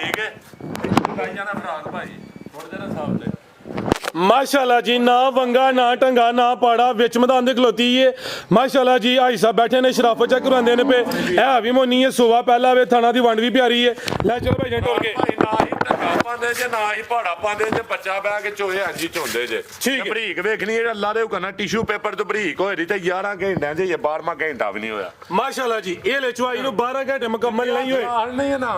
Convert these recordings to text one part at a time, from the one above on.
ਠੀਕ ਹੈ ਗਾਈਆਂ ਦਾ ਫਰਾਕ ਭਾਈ ਥੋੜੇ ਦਿਨ ਹਿਸਾਬ ਤੇ माशाल्लाह जी ना वंगा ना टंगा ना पाड़ा विच मैदान दे खलोती है माशाल्लाह जी हाई साहब बैठे ने शराफत चेक करवांदे ने पे है भी मोनी है सुबह पहला वे थाना दी वंड भी प्यारी है ले चलो भाई टोर के ਨਾ ਹੀ ਟੰਗਾ ਪਾਉਂਦੇ ਜੇ ਨਾ ਹੀ ਪਹਾੜਾ ਪਾਉਂਦੇ ਜੇ ਬੱਚਾ ਬਹਿ ਕੇ ਚੋਏ ਹਾਂਜੀ ਚੋਂਦੇ ਜੇ ਠੀਕ ਹੈ। ਬਰੀਕ ਵੇਖਣੀ ਜਿਹੜਾ ਅੱਲਾ ਦੇ ਹੁਕਮ ਟਿਸ਼ੂ ਪੇਪਰ ਤੋਂ ਬਰੀਕ ਹੋਏ ਦੀ ਤੇ 11 ਘੰਟਿਆਂ ਚ ਇਹ 12ਵਾਂ ਘੰਟਾ ਵੀ ਨਹੀਂ ਹੋਇਆ माशाल्लाह जी ये ले चुआई नु 12 घंटे मुकम्मल नहीं हुए ਨਹੀਂ ਹੈ ਨਾ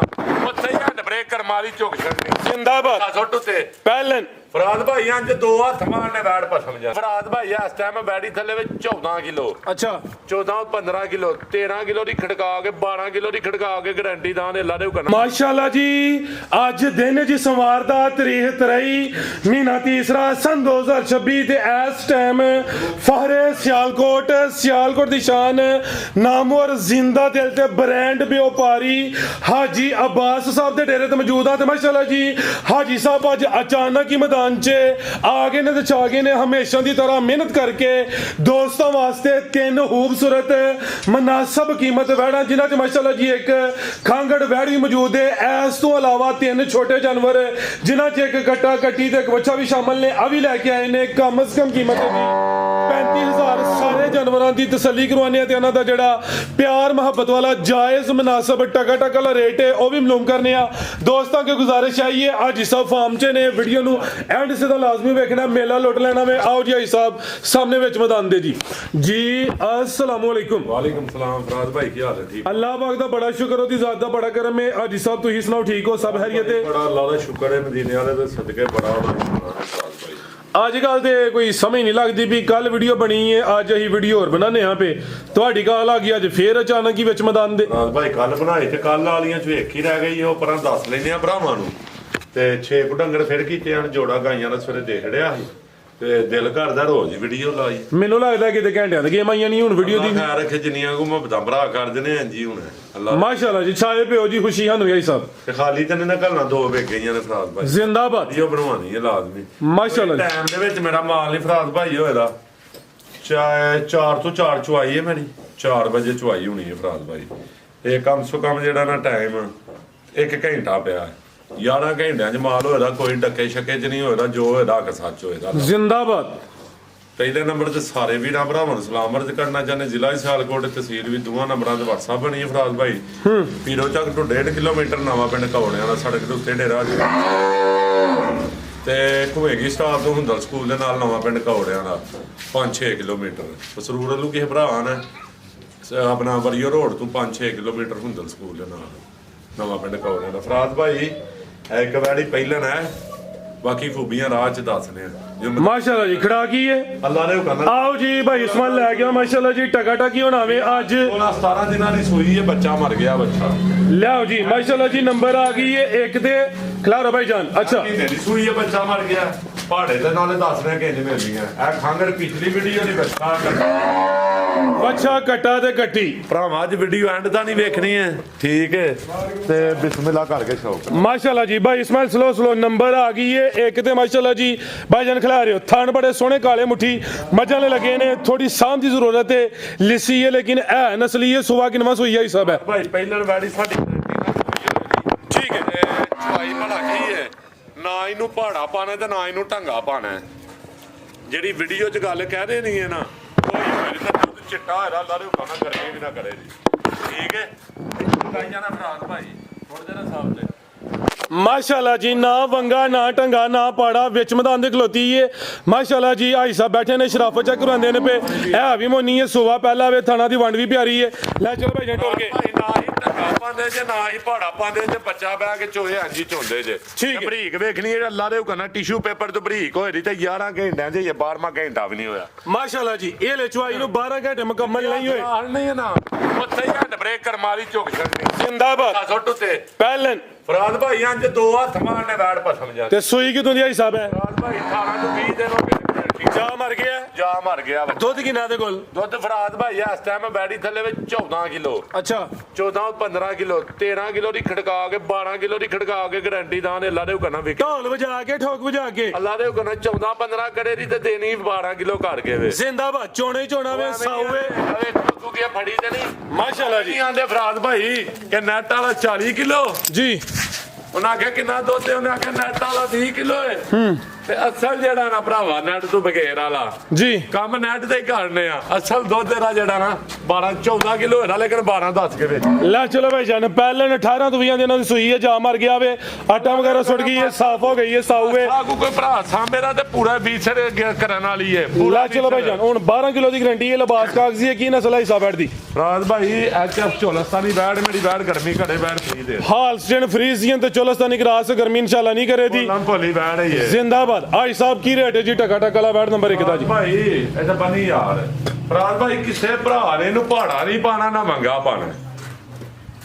ਉੱਥੇ ਹੀ ਹੈਂਡ ਬ੍ਰੇਕ ਕਰਮਾਲੀ ਝੁਕ ਛੱਡਣੀ जिंदाबाद ਸੁੱਟ ਉੱਤੇ पहलन ਫਰਾਦ ਭਾਈ ਅੰਜ ਦੋ ਹੱਥ ਮਾਰਨੇ ਬੈੜ ਪਸਮ ਜਾ ਫਰਾਦ ਭਾਈ ਇਸ ਟਾਈਮ ਬੈੜੀ ਥੱਲੇ ਵਿੱਚ 14 ਕਿਲੋ अच्छा 14 15 ਕਿਲੋ 13 ਕਿਲੋ ਦੀ ਖੜਕਾ ਕੇ 12 ਕਿਲੋ ਦੀ ਖੜਕਾ ਕੇ ਗਾਰੰਟੀ ਦਾ ਨੇ ਅੱਲਾ ਦੇ ਹੁਕਮ माशाल्लाह जी आज दिन जी सोमवार दा तारीख 23 महीना तीसरा सन 2026 ते इस टाइम फहरे सियालकोट दी शान नामवर जिंदा दिल ते ब्रांड व्यापारी हाजी अब्बास साहब दे डेरे ते मौजूद आ ते माशाल्लाह जी हाजी साहब आज अचानक ही मैदान च आ गए ने ते छा गए ने हमेशा दी तरह मेहनत करके दोस्तों वास्ते तीन खूबसूरत मुनासिब कीमत वैड़ा जिन्हां च माशाल्लाह जी एक खांगड़ वैड़ भी मौजूद है इस तो अलावा तीन छोटे जानवर जिन्हां च एक कट्टा कट्टी ते एक बच्चा भी शामिल ने आ भी लैके आए ने कम से कम कीमत है 35,000 सारे जानवरों की तसल्ली करवाने ते उन्हां दा जेड़ा प्यार मोहब्बत वाला जायज़ मुनासिब टका वाला रेट है वह भी मालूम करने दोस्तों की गुजारिश आई है आज सब फार्म च ने वीडियो नू एंड से लाजमी वेखना मेला लुट लेना वे आओ जी आई साहब सामने विच मैदान दे जी अस्सलाम वालेकुम वालेकुम सलाम फराद भाई की हाल है ठीक अल्लाह पाक दा बड़ा शुक्र होती ज़ात दा बड़ा करम है हाजी साहब तुसीं सुनाओ ठीक हो सब खैरियत है बड़ा अल्लाह दा शुक्र है मदीने वाले दे सदके बड़ा फराद भाई अजकल तो कोई समझ नहीं लगती भी कल वीडियो बनी है अज अं वीडियो होर बनाने यहाँ पे थोड़ी कॉल आ गई अज फिर अचानक ही विच मैदान दे फराद भाई कल बनाए थे कल वालियां च एक ही रह गई ਉਹ ਪਰਾਂ ਦੱਸ ਲੈਨੇ ਆ ਭਰਾਵਾਂ ਨੂੰ ਤੇ 6 ਡੰਗਰ ਫਿਰ ਕੀਤੇ ਹਨ ਜੋੜਾ ਗਾਈਆਂ ਦਾ ਸਵੇਰੇ ਦੇਖ ਰਿਹਾ ਸੀ ਤੇ ਦਿਲ ਕਰਦਾ ਰੋਜ਼ ਵੀਡੀਓ ਲਾਈ ਮੈਨੂੰ ਲੱਗਦਾ ਕਿਤੇ ਘੰਟਿਆਂ ਦੀ ਗੇਮ ਆਈਆਂ ਨਹੀਂ ਹੁਣ ਵੀਡੀਓ ਦੀ ਖੈਰ ਰੱਖੇ ਜਿੰਨੀਆਂ ਕੋ ਮੈਂ ਭਰਾ ਕਰ ਦਿੰਦੇ ਹਾਂ ਜੀ ਹੁਣ ਅੱਲਾ माशाल्लाह जी छाए पे हो जी खुशी हानू यही साहब ਤੇ ਖਾਲੀ ਤੇ ਨਾ ਘਲਣਾ ਦੋ ਵੇਖ ਗਈਆਂ ਨੇ ਫਰਾਦ ਭਾਈ जिंदाबाद ਵੀਡੀਓ ਬਣਵਾਉਣੀ ਹੈ ਲਾਜ਼ਮੀ माशाल्लाह जी। ਟਾਈਮ ਦੇ ਵਿੱਚ ਮੇਰਾ ਮਾਲ ਨਹੀਂ ਫਰਾਦ ਭਾਈ ਹੋਏਦਾ ਚਾਹੇ 4 ਤੋਂ 4 ਚੁਆਈ ਹੈ ਮੇਰੀ 4 ਵਜੇ ਚੁਆਈ ਹੋਣੀ ਹੈ ਫਰਾਦ ਭਾਈ ਇਹ ਕਮ ਸੋ ਕਮ ਜਿਹੜਾ ਨਾ ਟਾਈਮ 1 ਘੰਟਾ ਪਿਆ 11 ਘੰਟਿਆਂ ਚ ਮਾਲ ਹੋਏਦਾ ਕੋਈ ਡੱਕੇ ਛੱਕੇ ਚ ਨਹੀਂ ਹੋਏਦਾ ਜੋ ਹੋਏਦਾ ਕਿ ਸੱਚ ਹੋਏਦਾ जिंदाबाद ਪਹਿਲੇ ਨੰਬਰ ਤੇ ਸਾਰੇ ਵੀਰਾਂ ਭਰਾਵਾਂ ਨੂੰ ਸਲਾਮ ਅਰਜ਼ ਕਰਨਾ ਚਾਹੁੰਦੇ ਜ਼ਿਲ੍ਹਾ ਸਿਆਲਕੋਟ ਤਹਿਸੀਲ ਵੀ ਦੋਵਾਂ ਨੰਬਰਾਂ ਤੇ WhatsApp ਬਣੀ ਹੈ ਫਰਾਦ ਭਾਈ ਪੀਰੋ ਚੱਕ ਤੋਂ 1.5 ਕਿਲੋਮੀਟਰ ਨਵਾਂ ਪਿੰਡ ਕੌੜਿਆਂ ਦਾ ਸੜਕ ਦੇ ਉੱਤੇ ਡੇਰਾ ਤੇ ਘੁਵੇਗੀ ਸਟਾਪ ਤੋਂ ਹੁੰਦਲ ਸਕੂਲ ਦੇ ਨਾਲ ਨਵਾਂ ਪਿੰਡ ਕੌੜਿਆਂ ਦਾ 5-6 ਕਿਲੋਮੀਟਰ ਸਰੂਰ ਵੱਲੋਂ ਕਿਸੇ ਭਰਾ ਨੇ ਆਪਣਾ ਵਰੀਓ ਰੋਡ ਤੋਂ 5-6 ਕਿਲੋਮੀਟਰ ਹੁੰਦਲ ਸਕੂਲ ਦੇ ਨਾਲ ਨਵਾਂ ਪਿੰਡ ਕੌੜਿਆਂ ਦਾ ਫਰਾਦ ਭਾਈ ਇੱਕ ਵਾਰੀ ਪਹਿਲਾਂ ਹੈ ਬਾਕੀ ਖੂਬੀਆਂ ਰਾਹ ਚ ਦੱਸਦੇ ਆ माशाल्लाह जी खड़ा की है ਅੱਲਾ ਨੇ ਹੁਕਮ ਨਾਲ आओ जी भाई इस्माइल लै गया माशाल्लाह जी टका टकी होना वे आज 17 ਦਿਨਾਂ ਦੀ ਸੂਈ ਹੈ ਬੱਚਾ ਮਰ ਗਿਆ ਬੱਚਾ लियाओ जी माशाल्लाह जी नंबर आ गई है एक दे खिलारो भाई जान अच्छा ਮਹੀਨੇ ਦੀ ਸੂਈ ਹੈ ਬੱਚਾ ਮਰ ਗਿਆ ਪਹਾੜੇ ਤੇ ਨਾਲੇ ਦੱਸ ਰਿਹਾ ਕਿੰਨੇ ਮਿਲਦੀਆਂ ਇਹ ਖਾਂਗੜ ਪਿਛਲੀ ਵੀਡੀਓ ਦੀ ਬੱਚਾ बच्चा कट्टा ते कट्टी ਭਰਾਵਾ ਅੱਜ ਵੀਡੀਓ ਐਂਡ ਤਾਂ ਨਹੀਂ ਵੇਖਣੀ ਹੈ ठीक है ਤੇ ਬਿਸਮਿਲ੍ਲਾ ਕਰਕੇ ਸ਼ੌਕ माशाल्लाह जी भाई इस्माइल स्लो नंबर आ गई है एक ते माशाल्लाह जी भाईजान खिला रहे हो थान बड़े सोहने काले मुट्ठी मजा ने लगे ने थोड़ी सांभ की जरूरत है लिसी है लेकिन है नस्ली है सुबह की नमाज हुई है सब है ਭਾਈ ਪਹਿਲਣ ਵਾੜੀ ਸਾਡੀ ਠੀਕ ਹੈ ਚੁਆਈ ਭਲਾ ਕੀ ਹੈ ਨਾ ਇਹਨੂੰ ਪਹਾੜਾ ਪਾਣਾ ਤੇ ਨਾ ਇਹਨੂੰ ਢੰਗਾ ਪਾਣਾ ਜਿਹੜੀ ਵੀਡੀਓ 'ਚ ਗੱਲ ਕਹਿ ਰਹੇ ਨਹੀਂ ਹੈ ਨਾ ਕੋਈ ਮੇਰੀ ਤਾਂ ਦੁੱਧ ਚਿੱਟਾ ਹੈਗਾ ਅੱਲਾ ਦੇ ਹੁਕਮ ਨਾਲ ਗਰਮੀ ਵੀ ਨਾ ਕਰੇ ਜੀ ਠੀਕ ਹੈ ਗਾਈਆਂ ਦਾ ਫਰਾਕ ਭਾਈ ਥੋੜੇ ਦਿਨ ਹਿਸਾਬ ਤੇ माशाल्लाह जी ना वंगा ना टंगा ना पाड़ा विच मैदान दे खलोती है माशाल्लाह जी हाई साहब बैठे ने शराफत चेक करवांदे ने पे है भी मोनी है सुबह पहला वे थाना दी वंड भी प्यारी है ले चलो भाई टोर के ਨਾ ਹੀ ਢੰਗਾ ਪਾਉਂਦੇ ਜੇ ਨਾ ਹੀ ਪਹਾੜਾ ਪਾਉਂਦੇ ਜੇ ਬੱਚਾ ਬਹਿ ਕੇ ਚੋਏ ਹਾਂਜੀ ਚੋਂਦੇ ਜੇ ਠੀਕ ਹੈ। ਬਰੀਕ ਵੇਖਣੀ ਜਿਹੜਾ ਅੱਲਾ ਦੇ ਹੁਕਮ ਨਾਲ ਟਿਸ਼ੂ ਪੇਪਰ ਤੋਂ ਬਰੀਕ ਹੋਏ ਦੀ ਤੇ 11 ਘੰਟਿਆਂ 'ਚ ਇਹ 12ਵਾਂ ਘੰਟਾ ਵੀ ਨਹੀਂ ਹੋਇਆ माशाल्लाह जी ये ले चुआई नु 12 घंटे मुकम्मल नहीं हुए ਨਹੀਂ ਹੈ ਨਾ ਉੱਥੇ ਹੀ ਹੈਂਡ ਬ੍ਰੇਕ ਕਰਮਾਲੀ ਝੁਕ ਛੱਡਣੀ जिंदाबाद ਸੁੱਟ ਉੱਤੇ पहलन ਫਰਾਦ ਭਾਈ ਅੰਜ ਦੋ ਹੱਥ ਮਾਰਨੇ ਬੈੜ ਪਸਮ ਜਾ ते सुई की दुनिया हिसाब है ਫਰਾਦ ਭਾਈ 18 ਤੋਂ 20 ਦਿਨ ਹੋ ਗਏ जा मर गया ਜਾ ਮਰ ਗਿਆ ਵਾ। दूध किना दे कोल ਦੁੱਧ ਫਰਾਦ ਭਾਈ ਇਸ ਟਾਈਮ ਬੈੜੀ ਥੱਲੇ ਵਿੱਚ 14 ਕਿਲੋ अच्छा 14 15 ਕਿਲੋ 13 ਕਿਲੋ ਦੀ ਖੜਕਾ ਕੇ 12 ਕਿਲੋ ਦੀ ਖੜਕਾ ਕੇ ਗਾਰੰਟੀ ਦਾ ਨੇ ਅੱਲਾ ਦੇ ਹੁਕਮ ਨਾਲ ਵਿਕ ढोल बजा के ठोक बजा के ਅੱਲਾ ਦੇ ਹੁਕਮ ਨਾਲ 14 15 ਕਰੇ ਦੀ ਤੇ ਦੇਣੀ 12 ਕਿਲੋ ਕਰ ਕੇ ਵੇ जिंदाबाद चोने ही चोना वे सावे ਅਵੇ ਕੁੱਕੂ ਕੀ ਫੜੀ ਤੇ ਨਹੀਂ माशाल्लाह जी ਆਂਦੇ ਫਰਾਦ ਭਾਈ ਕਿ ਨੈਟ ਵਾਲਾ 40 ਕਿਲੋ जी ਉਹਨਾਂ ਆਖਿਆ ਕਿੰਨਾ ਦੁੱਧ ਹੈ, ਉਹਨੇ ਆਖਿਆ ਨੈਟ ਵਾਲਾ 20 ਕਿਲੋ ਹੈ ਤੇ ਅਸਲ ਜਿਹੜਾ ਨਾ ਭਰਾਵਾ ਨੈਟ ਤੋਂ ਬਗੈਰ ਵਾਲਾ ਜੀ ਕੰਮ ਨੈਟ ਤੇ ਹੀ ਕਰਨੇ ਆ। ਅਸਲ ਦੁੱਧ ਇਹਦਾ ਜਿਹੜਾ ਨਾ 12-14 ਕਿਲੋ ਹੈਗਾ, ਲੇਕਿਨ 12 ਦੱਸ ਕੇ ਵਿੱਚ ਲੈ ਚਲੋ ਭਾਈ ਜਾਨ ਪਹਿਲੇ 18 ਤੋਂ 20 ਦਿਨਾਂ ਦੀ ਸੂਈ ਹੈ, ਜਾ ਮਰ ਗਿਆ ਵੇ, ਆਟਾ ਵਗੈਰਾ ਸੁੱਟ ਗਈ ਹੈ, ਸਾਫ਼ ਹੋ ਗਈ ਹੈ, ਸਾਊ ਹੈ। ਆਗੂ ਕੋਈ ਭਰਾ ਸਾਂਭੇ ਦਾ ਤੇ ਪੂਰਾ 20 ਕਰਨ ਵਾਲੀ ਹੈ ਲੈ ਚਲੋ ਭਾਈ ਜਾਨ ਹੁਣ 12 ਕਿਲੋ ਦੀ ਗਰੰਟੀ ਹੈ, ਲਿਬਾਸ ਕਾਗਜ਼ੀ ਹੈ, ਕੀ ਨਸਲ ਹੈ ਹਿੱਸਾ ਬੈਠ ਦੀ? ਰਾਜ ਭਾਈ ਐਚਐਫ ਚੋਲਸਤਾਨੀ ਬੈੜ, ਮੇਰੀ ਬੈੜ ਗਰਮੀ ਘੜੇ ਬੈੜ ਫਰੀ ਦੇ ਹਾਲਸਟਨ ਫਰੀਜ਼ੀਅਨ ਤੇ ਚੋਲਸਤਾਨੀ ਕਰਾਸ गर्मी इंशाल्लाह नहीं करे थी। भोली बैठ है जिंदाबाद। आई साहब की रेट है जी टका टका वाला बैठ नंबर 1 दा जी भाई ऐसा बनी यार फराज भाई किसे भरा ने नु पहाड़ा नहीं पाना ना मंगा पाना।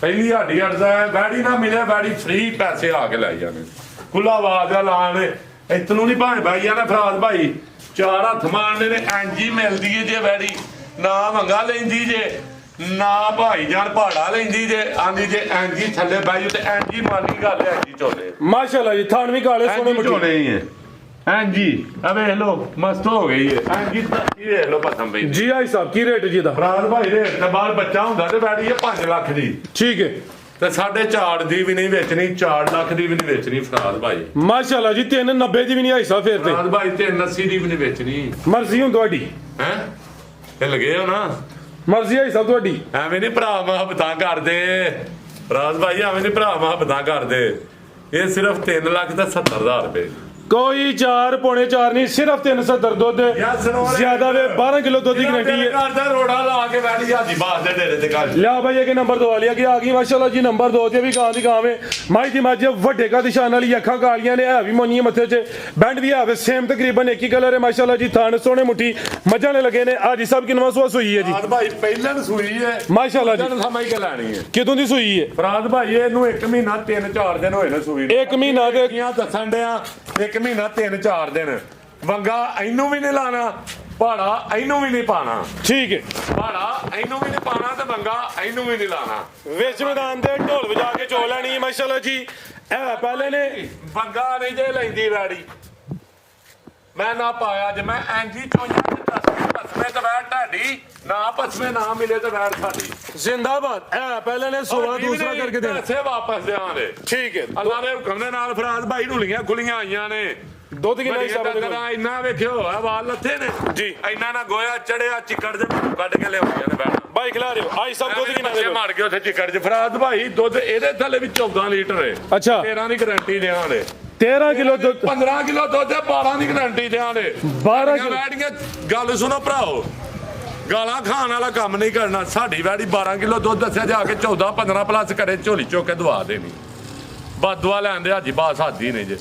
पहली हाडी अड़दा है बैड़ी ना मिले बैड़ी फ्री पैसे आके लै जाने खुला आवाज लाने इतनू नहीं भाई भाई ने फराज भाई चार हथ मारने ने एंजी मिलदी है जे बैड़ी ना मंगा लेंदी जे ना भाई जान पहाड़ा लेंदी जे आंदी जे एंजी थल्ले बाई ते एंजी मारनी गल है एंजी चोले माशाल्लाह जी थान भी काले सोने एंजी चोले ही है एंजी अब देख लो मस्त हो गई है एंजी ये देख लो पसंद भाई जी आई साहब की रेट जी दा फराज भाई रेट ते बाहर बच्चा हुंदा ते बैठी है 5 लाख दी ठीक है ते 4.5 दी भी नहीं बेचनी 4 लाख दी भी नहीं बेचनी फराज भाई माशाल्लाह जी 390 दी भी नहीं आई साहब फिर ते फराज भाई 380 दी भी नहीं बेचनी मर्जी हुं ਤੁਹਾਡੀ हैं ते लगे हो ना ਮਰਜ਼ੀ ਹੈ ਸਭ ਤੁਹਾਡੀ ਐਵੇਂ ਨਹੀਂ ਭਰਾ ਮੁਹੱਬਤਾਂ ਕਰਦੇ ਰਾਜ ਭਾਈ ਐਵੇਂ ਨਹੀਂ ਭਰਾ ਮੁਹੱਬਤਾਂ ਕਰਦੇ ਇਹ ਸਿਰਫ 3 ਲੱਖ ਤੇ 70,000 ਰੁਪਏ कोई 4 पौने 4 नहीं सिर्फ 370 दुध ज्यादा वे 12 किलो दुध की गारंटी है करदा रोड़ा ला के बैठी हाजी बास दे डेरे ते कर लिया भाई ये नंबर 2 वाली आ गई माशाल्लाह जी नंबर 2 ते भी गां दी गां वे माई दी माजे ਵੱਡੇ का निशान वाली अखां कालियां ने है भी मोनी मथे च बैंड भी है सेम तकरीबन एक ही कलर है माशाल्लाह जी थान सोने मुठी मजा ने लगे ने आज सब की नवा सुई है जी फराद भाई पहले न सुई है माशाल्लाह जी समझ के लानी है कितों दी सुई है फराद भाई ਇਹਨੂੰ 1 ਮਹੀਨਾ 3-4 ਦਿਨ ਹੋਏ ਨੇ ਸੂਈ 1 ਮਹੀਨਾ ਦੇ ਕੀਆਂ ਦੱਸਣ ਡਿਆ 1 ਮਹੀਨਾ 3-4 ਦਿਨ ਵੰਗਾ ਇਹਨੂੰ ਵੀ ਨਹੀਂ ਲਾਣਾ ਪਹਾੜਾ ਇਹਨੂੰ ਵੀ ਨਹੀਂ ਪਾਣਾ ठीक है ਪਹਾੜਾ ਇਹਨੂੰ ਵੀ ਨਹੀਂ ਪਾਣਾ ਤੇ ਵੰਗਾ ਇਹਨੂੰ ਵੀ ਨਹੀਂ ਲਾਣਾ ਵਿੱਚ ਮੈਦਾਨ ਦੇ ਢੋਲ ਵਜਾ ਕੇ ਚੋ ਲੈਣੀ ਮਾਸ਼ਾਅੱਲਾ ਜੀ ਇਹ ਪਹਿਲੇ ਨੇ ਵੰਗਾ ਨਹੀਂ ਜੇ ਲੈਂਦੀ ਵੈੜੀ ਮੈਂ ਨਾ ਪਾਇਆ ਜੇ ਮੈਂ ਐਂਜੀ ਚੋਈਆਂ ਤੇ ਪਸਮੇ ਤੇ ਬੈਠ ਢਾਡੀ ਨਾ ਪਸਮੇ ਨਾ ਮਿਲੇ ਤੇ ਬੈਠ ਸਾਡੀ जिंदाबाद ए पहले ने 16 दूसरा करके दे ਪੈਸੇ ਵਾਪਸ ਦੇਵਾਂਗੇ ठीक है ਅੱਲਾ ਦੇ ਹੁਕਮ ਦੇ ਨਾਲ ਫਰਾਜ਼ ਭਾਈ ਢੁਲੀਆਂ ਖੁਲੀਆਂ ਆਈਆਂ ਨੇ ਦੁੱਧ ਕਿੰਨਾ ਹਿਸਾਬ ਦੇ ਡੰਗਰਾਂ ਇੰਨਾ ਵੇਖਿਓ ਆ ਵਾਲ ਲੱਥੇ ਨੇ ਜੀ। ਇੰਨਾ ਨਾ ਗੋਇਆ ਚੜਿਆ ਚਿੱਕੜ ਦੇ ਕੱਢ ਕੇ ਲਿਆਉਂਦੀਆਂ ਨੇ ਬੈਠ भाई खिला रहे हो आई सब दुध कितना दे ਮਾਰ ਕੇ ਉੱਥੇ ਚਿੱਕੜ 'ਚ ਫਰਾਜ਼ ਭਾਈ ਦੁੱਧ ਇਹਦੇ ਥੱਲੇ ਵੀ 14 ਲੀਟਰ ਹੈ अच्छा 13 ਦੀ ਗਾਰੰਟੀ ਦੇਵਾਂਗੇ 13 किलो दुध 15 ਕਿਲੋ ਦੁੱਧ 12 ਦੀ ਗਾਰੰਟੀ ਦੇਵਾਂਗੇ 12 ਕਿਲੋ ਵੈੜੀਆਂ ਗੱਲ ਸੁਣੋ ਭਰਾਓ ਗਾਲਾਂ ਖਾਣ ਵਾਲਾ ਕੰਮ ਨਹੀਂ ਕਰਨਾ ਸਾਡੀ ਵੈੜੀ 12 ਕਿਲੋ ਦੁੱਧ ਦੱਸਿਆ ਜਾ ਕੇ 14 15 ਪਲੱਸ ਕਰੇ ਝੋਲੀ ਚੁੱਕ ਕੇ ਦਵਾ ਦੇਣੀ ਬਾਦੂਆ ਲੈਂਦੇ ਹਾਜੀ ਬਾਸ ਹਾਦੀ ਨੇ ਜੇ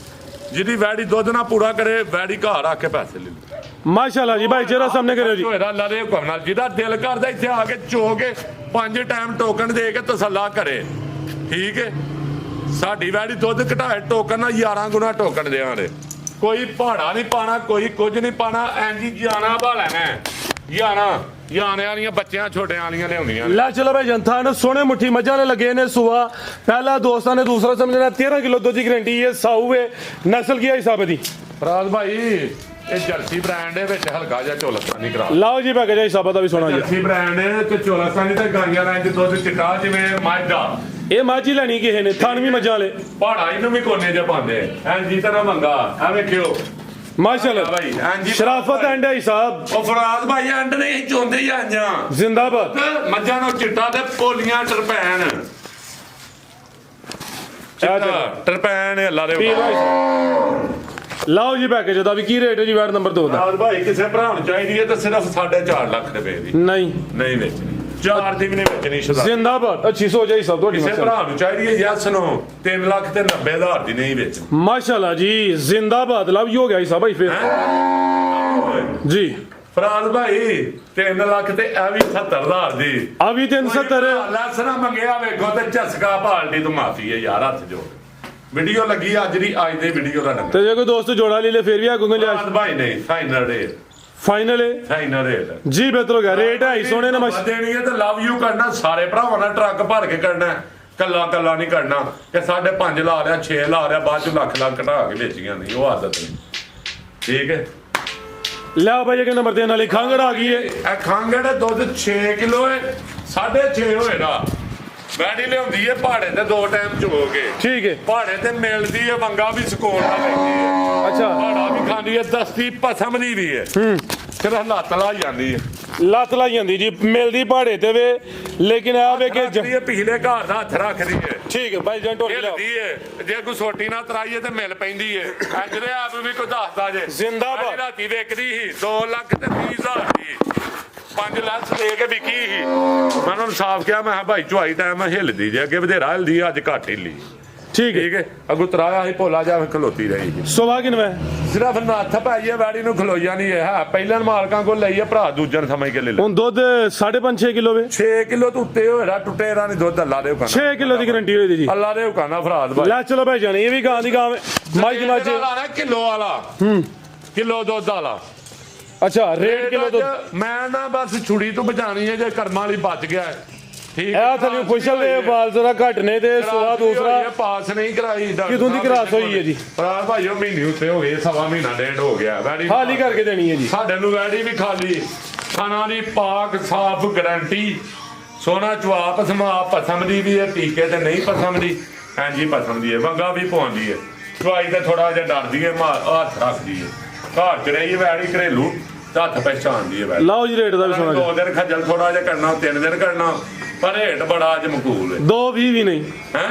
ਜਿਹਦੀ ਵੈੜੀ ਦੁੱਧ ਨਾ ਪੂਰਾ ਕਰੇ ਵੈੜੀ ਘਰ ਆ ਕੇ ਪੈਸੇ ਲੈ ਲੈ माशाल्लाह जी भाई जरा सामने करो जी ਹੋਏਦਾ ਅੱਲਾ ਦੇ ਹੁਕਮ ਨਾਲ ਜਿਹਦਾ ਦਿਲ ਕਰਦਾ ਇੱਥੇ ਆ ਕੇ ਚੋ ਕੇ 5 ਟਾਈਮ ਟੋਕਨ ਦੇ ਕੇ ਤਸੱਲਾ ਕਰੇ ਠੀਕ ਹੈ ਸਾਡੀ ਵੈੜੀ ਦੁੱਧ ਘਟਾਏ ਟੋਕਨ ਨਾਲ 11 ਗੁਣਾ ਟੋਕਨ ਦੇਵਾਂਗੇ ਕੋਈ ਪਹਾੜਾ ਨਹੀਂ ਪਾਣਾ ਕੋਈ ਕੁਝ ਨਹੀਂ ਪਾਣਾ ਐਂਜੀ ਜਾਣਾ ਭਾਲਣਾ ਜਾਣੇ ਵਾਲੀਆਂ ਬੱਚਿਆਂ ਛੋਟਿਆਂ ਵਾਲੀਆਂ ਲਿਆਉਂਦੀਆਂ ला चलो भाई जनता ने सोने मुट्ठी मजा ने लगे ने सुबह पहला दोस्तां ने दूसरा समझना 13 किलो दूध की गारंटी है साऊ है नस्ल की हिसाब दी ਫਰਾਜ਼ ਭਾਈ ਇਹ ਜਰਸੀ ਬ੍ਰਾਂਡ ਦੇ ਵਿੱਚ ਹਲਕਾ ਜਿਹਾ ਝੋਲਸਤਾਨੀ ਕਰਾ लाओ जी भाई जा हिसाब दा भी सोना जी ਜਰਸੀ ਬ੍ਰਾਂਡ ਤੇ ਝੋਲਸਤਾਨੀ ਤੇ ਗਾਈਆਂ ਨਾਲ ਦੁੱਧ ਚਿੱਟਾ ਜਿਵੇਂ ਮੱਝ ਦਾ ਇਹ ਮਾਜੀ ਲੈਣੀ ਕਿਸੇ ਨੇ ਥਾਨ ਵੀ ਮੱਝਾਂ ਵਾਲੇ ਪਹਾੜਾ ਇਹਨੂੰ ਵੀ ਕੋਨੇ 'ਚ ਪਾਉਂਦੇ ਐਂ ਜੀ ਤਰ੍ਹਾਂ ਮੰਗਾ ਐ ਵੇਖਿਓ माशाल्लाह ਭਾਈ ਐਂ ਜੀ शराफत एंड है साहब ਉਹ ਫਰਾਜ਼ ਭਾਈ ਐਂਡ ਨਹੀਂ ਚੋਂਦੇ ਹੀ ਆਂਜਾਂ जिंदाबाद ਮੱਝਾਂ ਨੂੰ ਚਿੱਟਾ ਤੇ ਪੋਲੀਆਂ ਟਰਪੈਨ ਟਰਪੈਨ ਅੱਲਾ ਦੇ पी भाई लाओ जी पैकेज दा भी की रेट है जी वार्ड नंबर 2 दा ਫਰਾਜ਼ ਭਾਈ ਕਿਸੇ ਭਰਾ ਨੂੰ ਚਾਹੀਦੀ ਹੈ ਤਾਂ ਸਿਰਫ 4.5 ਲੱਖ ਰੁਪਏ ਦੀ नहीं ਨਹੀਂ ਵੇਚਣੀ 4 ਦੀ ਵੀ ਨਹੀਂ ਵੇਚਣੀ ਸ਼ੁਦਾ जिंदाबाद अच्छी सोच है सब थोड़ी ਕਿਸੇ ਭਰਾ ਨੂੰ ਚਾਹੀਦੀ ਹੈ ਯੈਸ ਨੋ 3 ਲੱਖ ਤੇ 90,000 ਦੀ ਨਹੀਂ ਵੇਚਣੀ माशाल्लाह जी जिंदाबाद लव हो गया साहब भाई फिर जी ਫਰਾਜ਼ ਭਾਈ 3 ਲੱਖ ਤੇ ਇਹ ਵੀ 70,000 ਦੀ अभी 370 ਲੈਸਨਾ ਮੰਗਿਆ ਵੇਖੋ ਤੇ ਝਸਕਾ ਪਾਲਟੀ ਤੋਂ ਮਾਫੀ ਹੈ ਯਾਰ ਹੱਥ ਜੋੜ ਵੀਡੀਓ ਲੱਗੀ ਅੱਜ ਦੀ ਅੱਜ ਦੇ ਵੀਡੀਓ ਦਾ ਨੰਬਰ ਤੇ ਜੇ ਕੋਈ ਦੋਸਤ ਜੋੜਾ ਲੈ ਲੈ ਫਿਰ ਵੀ ਆ ਕੋਈ ਗੁੰਜਾਇਸ਼ ਫਰਾਜ਼ ਭਾਈ ਨਹੀਂ ਫਾਈਨਲ ਰੇਟ फाइनल है ਫਾਈਨਲ ਰੇਟ जी बेहतर हो गया रेट है सोने ने मश ਦੇਣੀ ਹੈ ਤੇ ਲਵ ਯੂ ਕਰਨਾ ਸਾਰੇ ਭਰਾਵਾਂ ਨਾਲ ਟਰੱਕ ਭਰ ਕੇ ਕਰਨਾ ਕੱਲਾ ਕੱਲਾ ਨਹੀਂ ਕਰਨਾ ਕਿ 5.5 ਲਾ ਰਿਆ 6 ਲਾ ਰਿਆ ਬਾਅਦ ਚ ਲੱਖ ਘਟਾ ਕੇ ਵੇਚੀਆਂ ਨਹੀਂ ਉਹ ਆਦਤ ਨਹੀਂ ਠੀਕ ਹੈ ला भाई के नंबर 3 वाली खांगड़ आ गई है ਇਹ ਖਾਂਗੜ ਦੁੱਧ 6 ਕਿਲੋ ਹੈ 6.5 ਹੋਏਗਾ ਵੈੜੀ ਲਿਆਉਂਦੀ ਹੈ ਪਹਾੜੇ ਤੇ 2 ਟਾਈਮ ਚੋ ਕੇ ਠੀਕ ਹੈ ਪਹਾੜੇ ਤੇ ਮਿਲਦੀ ਹੈ ਵੰਗਾ ਵੀ ਸਕੂਨ ਨਾਲ ਲੈਂਦੀ ਹੈ ਅੱਛਾ ਪਹਾੜਾ ਵੀ ਖਾਂਦੀ ਹੈ ਦਸਤੀ ਭਸਮ ਦੀ ਵੀ ਹੈ ਫਿਰ ਲੱਤ ਲਾ ਜਾਂਦੀ ਹੈ ਲੱਤ ਲਾਈ ਜਾਂਦੀ ਜੀ ਮਿਲਦੀ ਪਹਾੜੇ ਤੇ ਵੇ ਲੇਕਿਨ ਆ ਵੇ ਕਿ ਰੱਖਦੀ ਹੈ ਪਿਛਲੇ ਘਰ ਦਾ ਹੱਥ ਰੱਖਦੀ ਹੈ ਠੀਕ ਹੈ ਭਾਈ ਜਾਨ ਢੋਲੀ ਲਾਓ ਹਿਲਦੀ ਹੈ ਜੇ ਕੋਈ ਸੋਟੀ ਨਾ ਤਰਾਈਏ ਤੇ ਮਿਲ ਪੈਂਦੀ ਹੈ ਅੰਜਰੇ ਆਪ ਵੀ ਕੋਈ ਦੱਸਦਾ ਜੇ ਜ਼ਿੰਦਾਬਾਦ। ਸਾਡੀ ਰਾਤੀ ਵਿਕਦੀ ਸੀ 2,30,000 ਦੀ 5 ਲੱਖ ਦੇ ਕੇ ਵਿਕੀ ਸੀ ਮੈਂ ਉਹਨੂੰ ਸਾਫ਼ ਕਿਹਾ ਮੈਂ ਕਿਹਾ ਭਾਈ ਚੁਆਈ ਟਾਈਮ ਹਿਲਦੀ ਜੇ ਅੱਗੇ ਵਧੇਰਾ ਹਿਲਦੀ ਅੱਜ ਘੱਟ ਹਿੱਲੀ ਠੀਕ ਹੈ ਠੀਕ ਹੈ ਅੱਗੋਂ ਤਰਾਇਆ ਸੀ ਭੋਲਾ ਜਾ ਖਲੋਤੀ ਰਹੀ ਸਵਾ ਕਿਨਵੇਂ ਸਿਰਫ ਨੱਥ ਪਾਈ ਹੈ ਵੈੜੀ ਨੂੰ ਖਲੋਈਆ ਨਹੀਂ ਹੈ ਪਹਿਲਾਂ ਮਾਲਕਾਂ ਕੋਲ ਲਈ ਹੈ ਭਰਾ ਦੂਜਨ ਸਮਝ ਕੇ ਲੈ ਲੈ ਹੁਣ ਦੁੱਧ 5.5 ਕਿਲੋ ਵੇ 6 ਕਿਲੋ ਤੋਂ ਉੱਤੇ ਹੋਇਆ ਟੁੱਟੇ ਰਾਂ ਨਹੀਂ ਦੁੱਧ ਅੱਲਾ ਦੇ ਹੁਕਮ 6 ਕਿਲੋ ਦੀ ਗਰੰਟੀ ਹੋਈ ਜੀ ਅੱਲਾ ਦੇ ਹੁਕਮ ਨਾਲ ਫਰਾਦ ਭਾਈ ਲੈ ਚਲੋ ਭਾਈ ਜਾਨ ਇਹ ਵੀ ਗਾਂ ਦੀ ਗਾਂ ਮਾਝ ਮਾਝ ਲਾਣਾ ਕਿਲੋ ਵਾਲਾ ਕਿਲੋ ਦੁੱਧ ਵਾਲਾ ਅੱਛਾ ਰੇਟ ਕਿਲੋ ਦੁੱਧ ਮੈਂ ਨਾ ਬਸ ਛੁੜੀ ਤੋਂ ਬਚਾਣੀ ਹੈ ਜੇ ਕਰਮਾਂ ਵਾਲੀ ਬਚ ਗਿਆ ਹੈ। ਠੀਕ ਇਹ ਥੱਲੇ ਪੁੱਛਲ ਦੇ ਵਾਲ ਜ਼ਰਾ ਘਟ ਨੇ ਤੇ ਸਵਾ ਦੂਸਰਾ ਪਾਸ ਨਹੀਂ ਕਰਾਈ ਕਿਦੋਂ ਦੀ ਕਰਾਸ ਹੋਈ ਹੈ ਜੀ ਫਰਾਦ ਭਾਈ ਉਹ ਮਹੀਨੇ ਉੱਤੇ ਹੋ ਗਏ ਸਵਾ ਮਹੀਨਾ ਡੇਢ ਹੋ ਗਿਆ ਵੈੜੀ ਖਾਲੀ ਕਰਕੇ ਦੇਣੀ ਹੈ ਜੀ ਸਾਡੇ ਨੂੰ ਵੈੜੀ ਵੀ ਖਾਲੀ ਖਾਣਾ ਦੀ ਪਾਕ ਸਾਫ ਗਾਰੰਟੀ ਸੋਨਾ ਜਵਾਬ ਸਮਾ ਪਸੰਦ ਦੀ ਵੀ ਹੈ ਟੀਕੇ ਤੇ ਨਹੀਂ ਪਸੰਦ ਦੀ ਹਾਂਜੀ ਪਸੰਦ ਦੀ ਹੈ ਵੰਗਾ ਵੀ ਪਾਉਂਦੀ ਹੈ ਦਵਾਈ ਤੇ ਥੋੜਾ ਜਿਹਾ ਡਰਦੀ ਹੈ ਹੱਥ ਰੱਖਦੀ ਹੈ ਘਰ ਚ ਰਹੀ ਵੈੜੀ ਘਰੇਲੂ ਹੱਥ ਪਹਿਚਾਣਦੀ ਹੈ ਵੈੜੀ ਲਓ ਜੀ ਰੇਟ ਦਾ ਵੀ ਸੁਣਾ 2 ਦਿਨ ਖੱਜਲ ਥੋੜਾ ਜਿਹਾ ਕਰਨਾ 3 ਦਿਨ ਕਰਨਾ ਪਰ ਰੇਟ ਬੜਾ ਅੱਜ ਮਕੂਲ ਹੈ 2.20 ਵੀ ਨਹੀਂ ਹੈ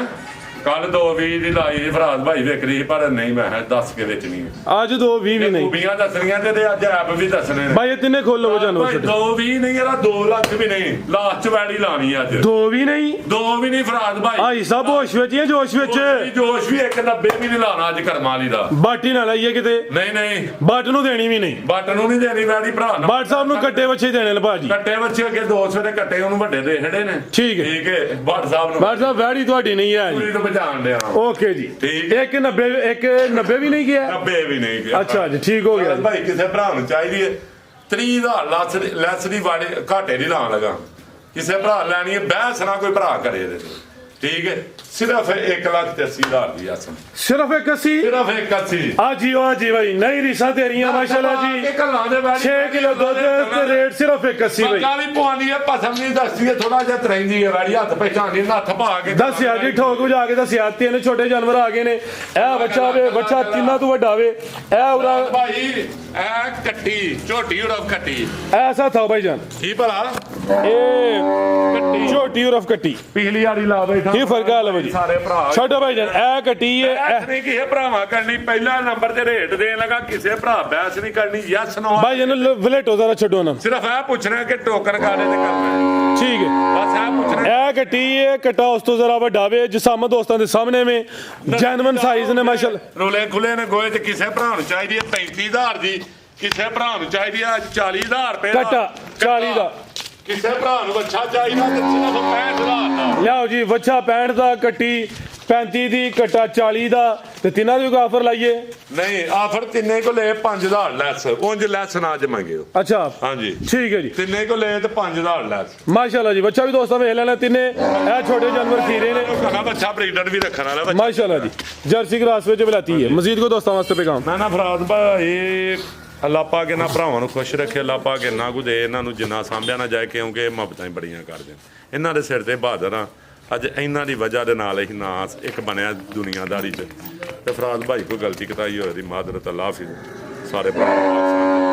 ਕੱਲ 2:20 ਦੀ ਲਾਈ ਫਰਾਦ ਭਾਈ ਵਿਕਰੀ ਸੀ, ਪਰ ਨਹੀਂ ਮੈਂ ਕਿਹਾ ਦੱਸ ਕੇ ਵਿੱਚ ਨਹੀਂ ਅੱਜ 2.20 ਵੀ ਨਹੀਂ ਖੂਬੀਆਂ ਦੱਸਣੀਆਂ ਤੇ ਅੱਜ ਐਪ ਵੀ ਦੱਸਣੇ ਨੇ ਭਾਈ ਇਹ ਤਿੰਨੇ ਖੋਲੋ ਜਾਨਵਰ ਭਾਈ ਛੱਡੋ 2:20 ਨਹੀਂ ਯਾਰ 2 ਲੱਖ ਵੀ ਨਹੀਂ ਲਾਸਟ ਵੈੜੀ ਲਾਣੀ ਅੱਜ 2 ਵੀ ਨਹੀਂ 2 ਵੀ ਨਹੀਂ ਫਰਾਦ ਭਾਈ ਆਈ ਸਭ ਹੋਸ਼ ਵਿੱਚ ਜਾਂ ਜੋਸ਼ ਵਿੱਚ ਜੋਸ਼ ਵੀ 190 ਵੀ ਨਹੀਂ ਲਾਣਾ ਅੱਜ ਕਰਮਾਂ ਵਾਲੀ ਦਾ ਬਾਟੀ ਨਾ ਲਾਈਏ ਕਿਤੇ ਨਹੀਂ ਨਹੀਂ ਬੱਟ ਨੂੰ ਦੇਣੀ ਵੀ ਨਹੀਂ ਬੱਟ ਨੂੰ ਨਹੀਂ ਦੇਣੀ ਵੈੜੀ ਭਰਾ ਨੂੰ ਬੱਟ ਸਾਹਿਬ ਨੂੰ ਕੱਟੇ ਬੱਚੇ ਦੇਣੇ ਨੇ ਭਾਜੀ ਕੱਟੇ ਬੱਚੇ ਅੱਗੇ 200 ਦੇ ਕੱਟੇ ਉਹਨੂੰ ਵੱਡੇ ਦੇ ਖੜੇ ਨੇ ਠੀਕ ਹੈ ਠੀਕ ਹੈ ਬੱਟ ਸਾਹਿਬ ਨੂੰ ਬੱਟ ਸਾਹਿਬ ਵੈੜੀ ਤੁਹਾਡੀ ਨਹੀਂ ਹੈ ਜੀ ਪੂਰੀ ਤੋਂ ਬਚਾਣ ਲਿਆ ਓਕੇ ਜੀ ਠੀਕ। 190 ਵੀ ਨਹੀਂ ਗਿਆ 90 ਵੀ ਨਹੀਂ ਗਿਆ ਅੱਛਾ ਜੀ ਠੀਕ ਹੋ ਗਿਆ ਜੀ। ਭਾਈ ਕਿਸੇ ਭਰਾ ਨੂੰ ਚਾਹੀਦੀ ਹੈ 30,000 ਲੈਸ ਦੀ ਵਾੜੇ ਘਾਟੇ ਦੀ ਲਾਣ ਲਗਾ ਕਿਸੇ ਭਰਾ ਲੈਣੀ ਹੈ ਬਹਿਸ ਨਾ ਕੋਈ ਭਰਾ ਕਰੇ ਇਹਦੇ ਤੇ ਠੀਕ ਹੈ ਸਿਰਫ 1,80,000 ਦੀ ਆਸਮ ਸਿਰਫ 81 ਸਿਰਫ 1,80 ਆ ਜੀ ਭਾਈ ਨਹੀਂ ਰੀਸਾਂ ਤੇਰੀਆਂ ਮਾਸ਼ਾਅੱਲਾ ਜੀ ਕੱਲਾਂ ਦੇ 6 ਕਿਲੋ ਦੁੱਧ ਤੇ ਰੇਟ ਸਿਰਫ 81 ਭਾਈ ਬੱਚਾ ਵੀ ਪਵਾਉਂਦੀ ਹੈ ਪਸਮ ਨਹੀਂ ਦੱਸਦੀ ਹੈ ਥੋੜਾ ਜਿਹਾ ਤਰੈਂਦੀ ਹੈ ਵਾੜੀ ਹੱਥ ਪਹਿਚਾਣੀ ਨੱਥ ਪਾ ਕੇ ਦੱਸਿਆ ਜੀ ਠੋਕ ਵਜਾ ਕੇ ਦੱਸਿਆ ਤਿੰਨ ਛੋਟੇ ਜਾਨਵਰ ਆ ਗਏ ਨੇ ਇਹ ਬੱਚਾ ਵੇ ਬੱਚਾ ਤਿੰਨਾਂ ਤੋਂ ਵੱਡਾ ਵੇ ਇਹ ਉਰਾ ਭਾਈ ਇਹ ਕੱਟੀ ਝੋਟੀ ਉਰਫ ਕੱਟੀ ਐਸਾ ਥਾ ਭਾਈ ਜਾਨ ਕੀ ਭਲਾ ਇਹ ਕੱਟੀ ਛੋਟੀ ਉਰਫ ਕੱਟੀ ਪਿਛਲੀ ਵਾਲੀ ਲਾ ਬੈਠਾ ਕੀ ਫਰਕ ਆ ਲਵ ਜੀ ਸਾਰੇ ਭਰਾ ਛੋਟਾ ਭਾਈ ਜਾਨ ਇਹ ਕੱਟੀ ਹੈ ਬਹਿਸ ਨਹੀਂ ਕਿਸੇ ਭਰਾਵਾਂ ਕਰਨੀ ਪਹਿਲਾ ਨੰਬਰ ਤੇ ਰੇਟ ਦੇਣ ਲਗਾ ਕਿਸੇ ਭਰਾ ਬਹਿਸ ਨਹੀਂ ਕਰਨੀ ਯੈਸ ਨੋ ਭਾਈ ਜਾਨ ਵਲੇਟੋ ਜ਼ਰਾ ਛੱਡੋ ਨਾ ਸਿਰਫ ਇਹ ਪੁੱਛਣਾ ਕਿ ਟੋਕਨ ਕਾਲੇ ਤੇ ਕਰਨਾ ਹੈ ਠੀਕ ਹੈ ਬਸ ਇਹ ਪੁੱਛਣਾ ਇਹ ਕੱਟੀ ਹੈ ਕਟਾ ਉਸ ਤੋਂ ਜ਼ਰਾ ਵੱਡਾ ਵੇ ਜਿਸਾਮ ਦੋਸਤਾਂ ਦੇ ਸਾਹਮਣੇ ਮੇ ਜੈਨੂਇਨ ਸਾਈਜ਼ ਨੇ ਮਾਸ਼ਾਅੱਲਾ ਰੋਲੇ ਖੁੱਲੇ ਨੇ ਗੋਏ ਤੇ ਕਿਸੇ ਭਰਾ ਨੂੰ ਚਾਹੀਦੀ ਹੈ 35,000 ਦੀ ਕਿਸੇ ਭਰਾ ਨੂੰ ਚਾਹੀਦੀ ਹੈ 40,000 ਰੁਪਏ ਕੱਟਾ 40 ਦਾ ਕਿਸੇ ਭਰਾ ਨੂੰ ਬੱਚਾ ਚਾਹੀਦਾ ਤੇ ਸਿਰਫ 65,000 ਦਾ ਲਿਆਓ ਜੀ ਵੱਛਾ 65 ਦਾ ਕੱਟੀ 35 ਦੀ ਕਟਾ 40 ਦਾ ਤੇ ਤਿੰਨਾਂ ਦੀ ਆਫਰ ਲਾਈਏ ਨਹੀਂ ਆਫਰ ਤਿੰਨੇ ਕੋ ਲਏ 5,000 ਲੈਸ ਉਂਝ ਲੈਸ ਨਾ ਜਮਾਂਗੇ ਅੱਛਾ ਹਾਂਜੀ ਠੀਕ ਹੈ ਜੀ ਤਿੰਨੇ ਕੋ ਲਏ ਤੇ 5,000 ਲੈਸ ਮਾਸ਼ਾਅੱਲਾ ਜੀ ਬੱਚਾ ਵੀ ਦੋਸਤਾਂ ਵੇਖ ਲੈਣਾ ਤਿੰਨੇ ਇਹ ਛੋਟੇ ਜਾਨਵਰ ਖੀਰੇ ਨੇ ਕਹਾ ਬੱਚਾ ਬਰੀਡਰ ਵੀ ਰੱਖਣ ਵਾਲਾ ਬੱਚਾ ਮਾਸ਼ਾਅੱਲਾ ਜੀ ਜਰਸੀ ਕਰਾਸ ਵਿੱਚ ਬਲਾਤੀ ਹੈ ਮਜ਼ੀਦ ਕੋ ਦੋਸਤਾਂ ਵਾਸਤੇ ਪੈਗਾਮ ਨਾ ਫਰਾਦ ਭਾਈ ਅੱਲਾ ਪਾ ਕੇ ਨਾ ਭਰਾਵਾਂ ਨੂੰ ਖੁਸ਼ ਰੱਖੇ ਅੱਲਾ ਪਾ ਕੇ ਨਾ ਕੋ ਦੇ ਇਹਨਾਂ ਨੂੰ ਜਿੰਨਾ ਸਾਂਭਿਆ ਨਾ ਜਾਏ ਕਿਉਂਕਿ ਇਹ ਮੁਹੱਬਤਾਂ ਹੀ ਬੜੀਆਂ ਕਰਦੇ ਨੇ ਇਹਨਾਂ ਦੇ ਸਿਰ ਤੇ ਬਹਾਦਰ ਆ ਅੱਜ ਇਹਨਾਂ ਦੀ ਵਜ੍ਹਾ ਦੇ ਨਾਲ ਹੀ ਨਾਂ ਇੱਕ ਬਣਿਆ ਦੁਨੀਆਦਾਰੀ 'ਚ ਤੇ ਫਰਾਦ ਭਾਈ ਕੋਈ ਗਲਤੀ ਕਤਾਈ ਹੋਏ ਦੀ ਮਾਦਰਤ ਅੱਲਾ ਹਾਫਿਜ਼ ਸਾਰੇ ਭਰਾ